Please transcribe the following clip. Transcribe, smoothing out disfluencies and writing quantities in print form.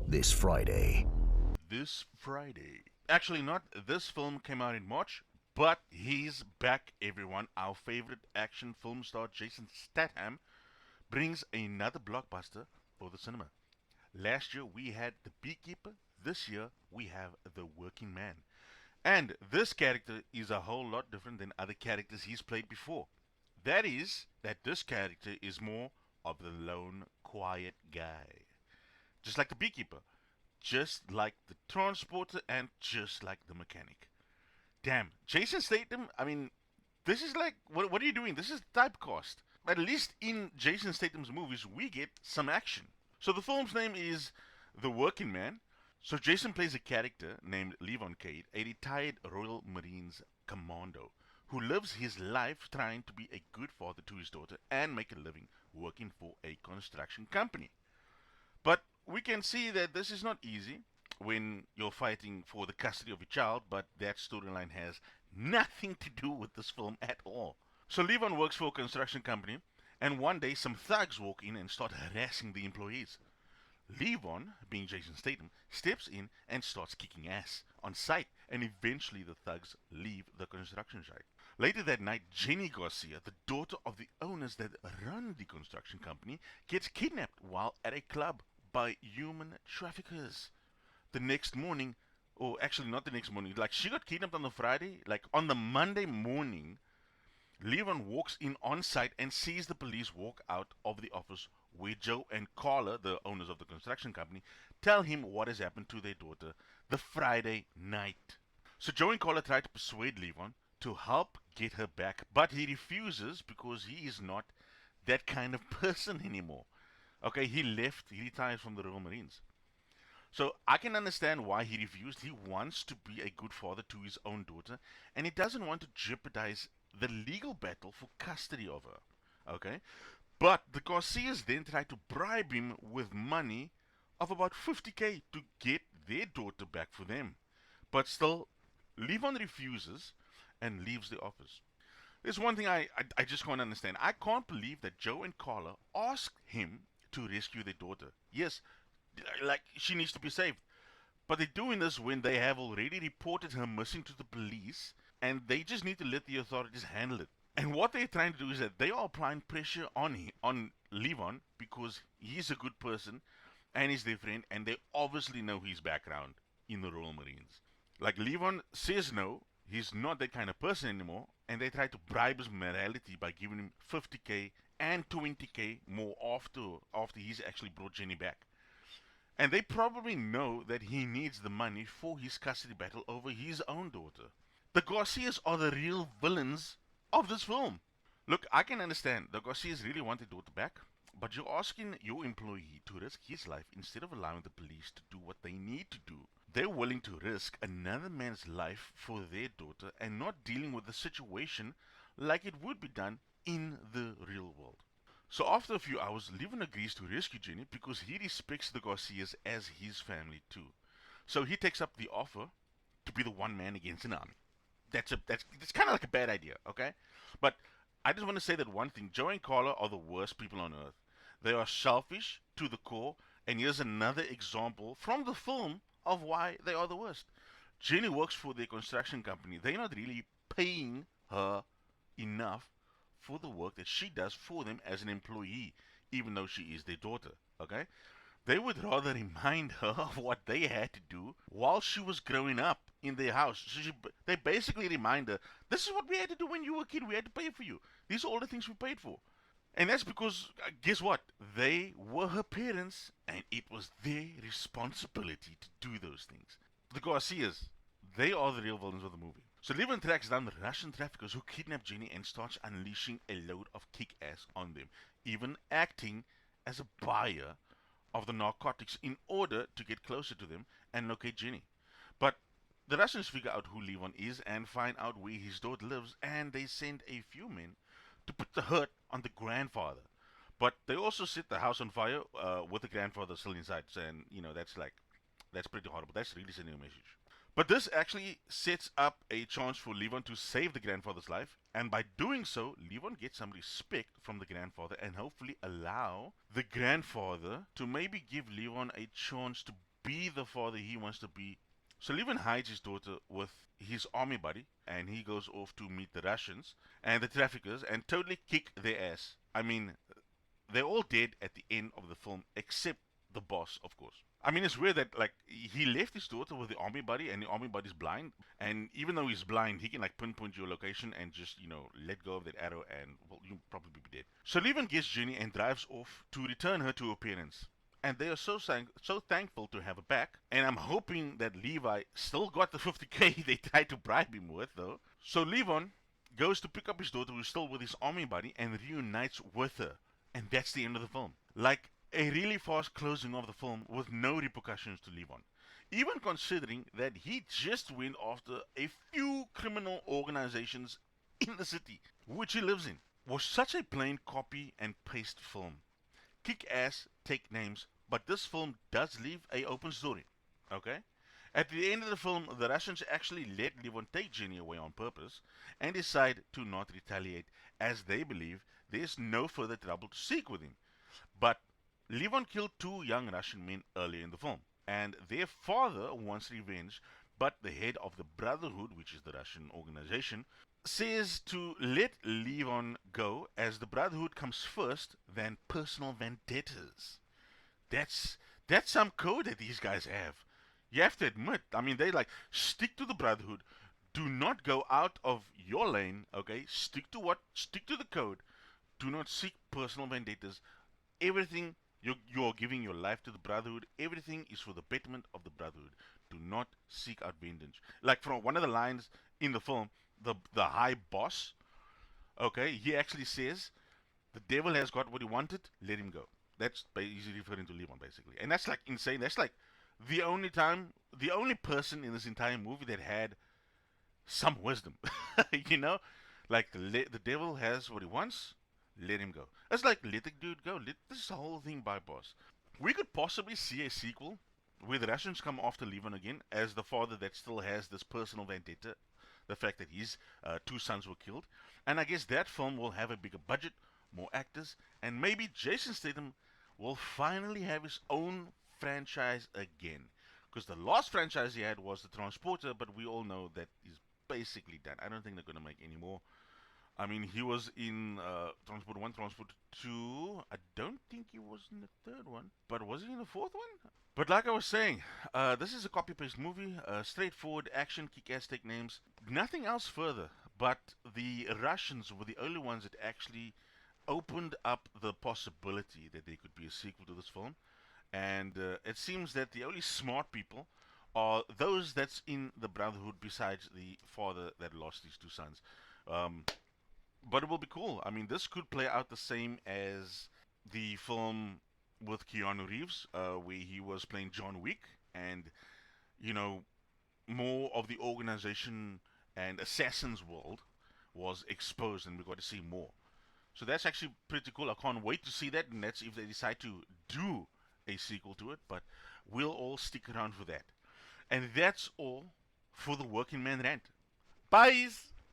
this Friday. This Friday. Actually, not this film came out in March, but he's back, everyone. Our favorite action film star Jason Statham brings another blockbuster for the cinema. Last year we had The Beekeeper, this year we have The Working Man. And this character is a whole lot different than other characters he's played before. That is, that this character is more of the lone, quiet guy. Just like the beekeeper, just like the transporter, and just like the mechanic. Damn, Jason Statham, I mean, this is like, what are you doing? This is typecast. At least in Jason Statham's movies, we get some action. So the film's name is The Working Man. So Jason plays a character named Levon Cade, a retired Royal Marines commando who lives his life trying to be a good father to his daughter and make a living working for a construction company. But we can see that this is not easy when you're fighting for the custody of a child, but that storyline has nothing to do with this film at all. So Levon works for a construction company, and one day some thugs walk in and start harassing the employees. Levon, being Jason Statham, steps in and starts kicking ass on sight, and eventually the thugs leave the construction site. Later that night, Jenny Garcia, the daughter of the owners that run the construction company, gets kidnapped while at a club by human traffickers. The next morning, or actually not the next morning, like she got kidnapped on the Friday, like on the Monday morning, Levon walks in on site and sees the police walk out of the office where Joe and Carla, the owners of the construction company, tell him what has happened to their daughter the Friday night. So Joe and Carla try to persuade Levon to help get her back, but he refuses because he is not that kind of person anymore. Okay, he retired from the Royal Marines. So I can understand why he refused. He wants to be a good father to his own daughter, and he doesn't want to jeopardize the legal battle for custody of her. Okay? But the Garcias then try to bribe him with money of about 50K to get their daughter back for them. But still, Levon refuses and leaves the office. There's one thing I just can't understand. I can't believe that Joe and Carla asked him to rescue their daughter. Yes, like she needs to be saved. But they're doing this when they have already reported her missing to the police and they just need to let the authorities handle it. And what they're trying to do is that they are applying pressure on Levon because he's a good person and he's their friend and they obviously know his background in the Royal Marines. Like Levon says no, he's not that kind of person anymore, and they try to bribe his morality by giving him 50K and 20K more after he's actually brought Jenny back. And they probably know that he needs the money for his custody battle over his own daughter. The Garcias are the real villains of this film. Look, I can understand the Garcias really want their daughter back, but you're asking your employee to risk his life instead of allowing the police to do what they need to do. They're willing to risk another man's life for their daughter and not dealing with the situation like it would be done in the real world. So after a few hours, Levin agrees to rescue Jenny because he respects the Garcias as his family too. So he takes up the offer to be the one man against an army. That's kind of like a bad idea, okay? But I just want to say that one thing: Joe and Carla are the worst people on earth. They are selfish to the core, and here's another example from the film of why they are the worst. Jenny works for their construction company. They're not really paying her enough for the work that she does for them as an employee, even though she is their daughter. Okay? They would rather remind her of what they had to do while she was growing up in their house. They basically remind her, this is what we had to do when you were a kid. We had to pay for you. These are all the things we paid for. And that's because, guess what? They were her parents, and it was their responsibility to do those things. The Garcias, they are the real villains of the movie. So Levin tracks down the Russian traffickers who kidnap Jenny and starts unleashing a load of kick-ass on them, even acting as a buyer of the narcotics in order to get closer to them and locate Jenny. But the Russians figure out who Levon is and find out where his daughter lives, and they send a few men to put the hurt on the grandfather. But they also set the house on fire with the grandfather still inside, and that's pretty horrible. That's really sending a message. But this actually sets up a chance for Levon to save the grandfather's life, and by doing so, Levon gets some respect from the grandfather and hopefully allow the grandfather to maybe give Levon a chance to be the father he wants to be. So Levin hides his daughter with his army buddy, and he goes off to meet the Russians and the traffickers and totally kick their ass. I mean, they're all dead at the end of the film, except the boss, of course. I mean, it's weird that like he left his daughter with the army buddy, and the army buddy's blind. And even though he's blind, he can like pinpoint your location and just let go of that arrow, and well, you'll probably be dead. So Levin gets Jenny and drives off to return her to her parents. And they are so thankful to have her back. And I'm hoping that Levi still got the 50k they tried to bribe him with, though. So Levon goes to pick up his daughter, who's still with his army buddy, and reunites with her. And that's the end of the film. Like a really fast closing of the film with no repercussions to Levon. Even considering that he just went after a few criminal organizations in the city, which he lives in. Was such a plain copy and paste film. Kick ass, take names, but this film does leave a open story. Okay? At the end of the film, the Russians actually let Levon take Jenny away on purpose and decide to not retaliate, as they believe there's no further trouble to seek with him. But Levon killed two young Russian men earlier in the film, and their father wants revenge, but the head of the Brotherhood, which is the Russian organization, says to let Levon go as the Brotherhood comes first than personal vendettas. That's that's some code that these guys have. You have to admit. I mean, they like stick to the Brotherhood. Do not go out of your lane. Okay, stick to the code. Do not seek personal vendettas. Everything you're giving your life to the Brotherhood. Everything is for the betterment of the Brotherhood. Do not seek out vengeance. Like from one of the lines in the film, the high boss. Okay, he actually says, "The devil has got what he wanted. Let him go." That's he's referring to Leon basically, and that's like insane. That's like the only person in this entire movie that had some wisdom, you know, like the devil has what he wants. Let him go. It's like let the dude go. Let this whole thing bypass. We could possibly see a sequel where the Russians come after Levin again as the father that still has this personal vendetta, the fact that his two sons were killed. And I guess that film will have a bigger budget, more actors, and maybe Jason Statham will finally have his own franchise again. Because the last franchise he had was the Transporter, but we all know that he's basically done. I don't think they're going to make any more. I mean, he was in Transport 1, Transport 2. I don't think he was in the third one. But was he in the fourth one? But like I was saying, this is a copy paste movie. Straightforward action, kick ass, take names. Nothing else further. But the Russians were the only ones that actually opened up the possibility that there could be a sequel to this film. And it seems that the only smart people are those that's in the Brotherhood besides the father that lost his two sons. Um, but it will be cool. I mean, this could play out the same as the film with Keanu Reeves, where he was playing John Wick, and you know, more of the organization and assassins world was exposed, and we got to see more. So that's actually pretty cool. I can't wait to see that, and that's if they decide to do a sequel to it. But we'll all stick around for that. And that's all for the Working Man Rant. Bye!